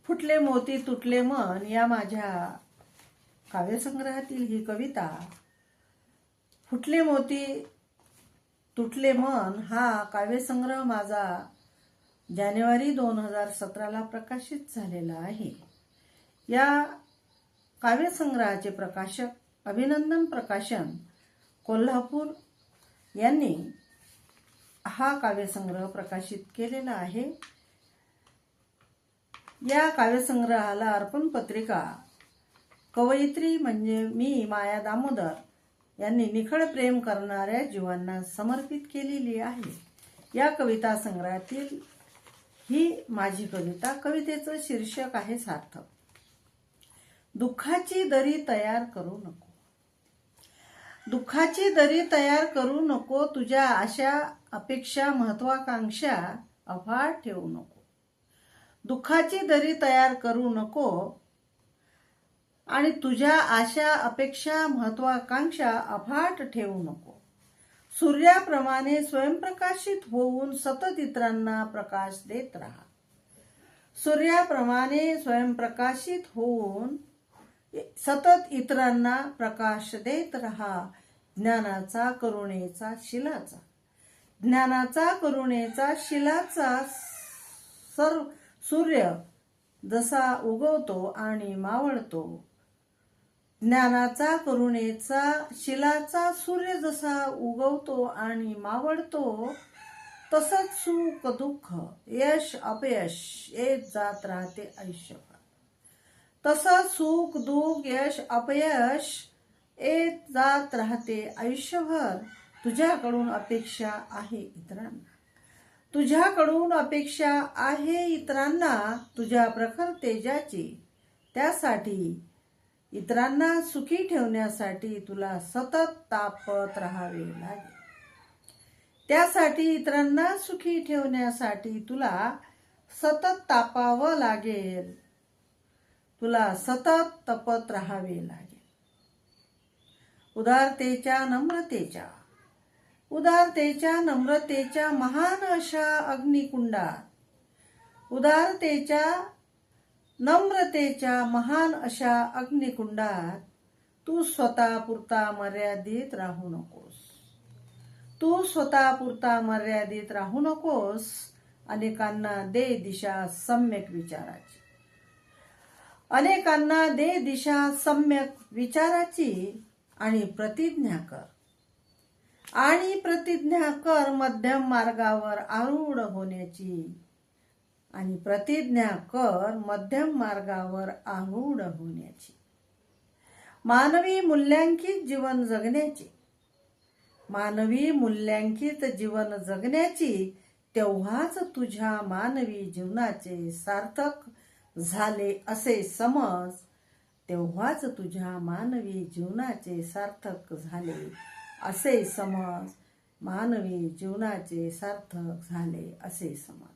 फुटले मोती तुटले मन या माझ्या काव्यसंग्रहातील ही कविता फुटले मोती तुटले मन हा काव्यसंग्रह माझा जानेवारी 2017 प्रकाशित झालेला आहे। या काव्यसंग्रहाचे प्रकाशक अभिनंदन प्रकाशन कोल्हापूर यांनी हा काव्यसंग्रह प्रकाशित केलेला आहे। या काव्यसंग्रहाला अर्पण पत्रिका कवयित्री म्हणजे मी माया दामोदर यांनी निखळ प्रेम करणाऱ्या जीवांना समर्पित केलेली आहे। या कविता संग्रहातील ही माझी कविता। कवितेचं शीर्षक आहे सार्थक। दुःखाची दरी तयार करू नको, दुःखाची दरी तयार करू नको, तुझ्या आशा अपेक्षा महत्वाकांक्षा अफाट ठेवू नको। दुःखाची दरी तयार करू नको आणि तुझ्या आशा अपेक्षा महत्वाकांक्षा अफाट ठेवू नको। सूर्याप्रमाणे स्वयंप्रकाशित होऊन सतत इतरांना प्रकाश देत राहा। सूर्याप्रमाणे स्वयंप्रकाशित होऊन सतत इतरांना प्रकाश देत राहा। ज्ञानाचा करुणेचा शिलाचा, ज्ञानाचा करुणेचा शिलाचा सूर्य जसा उगवतो आणि मावळतो, ज्ञानाचा करुणेचा शिलाचा सूर्य जसा उगवतो आणि मावळतो, तसंच सुख दुःख यश अपयश येत जात राहते आयुष्यभर। तसंच सुख दुःख यश अपयश येत जात राहते आयुष्यभर। तुझ्याकडून अपेक्षा आहे इतरांना, तुझ्याकडून अपेक्षा आहे इतरांना तुझ्या प्रखर तेजाची। त्यासाठी इतरांना सुखी ठेवण्यासाठी तुला सतत तापत राहावे लागेल। त्यासाठी इतरांना सुखी ठेवण्यासाठी तुला सतत तापावं लागेल, तुला सतत तपत राहावे लागेल। उदारतेच्या नम्रतेच्या, उदारतेच्या नम्रतेच्या महान अशा अग्निकुंडात, उदारतेच्या नम्रतेच्या महान अशा अग्निकुंडात तू स्वतःपुरता मर्यादित राहू नकोस, तू स्वतःपुरता मर्यादित राहू नकोस। अनेकांना दे दिशा सम्यक विचाराची, अनेकांना दे दिशा सम्यक विचाराची आणि प्रतिज्ञा कर, आणि प्रतिज्ञा कर मध्यम मार्गावर आरूढ होण्याची, आणि प्रतिज्ञा कर मध्यम मार्गावर आरूढ होण्याची। मानवी मूल्यांकित जीवन जगण्याची, मानवी मूल्यांकित जीवन जगण्याची, तेव्हाच तुझ्या मानवी जीवनाचे सार्थक झाले असे समज, तेव्हाच तुझ्या मानवी जीवनाचे सार्थक झाले असे समज, मानवी जीवनाचे सार्थक झाले असे समज।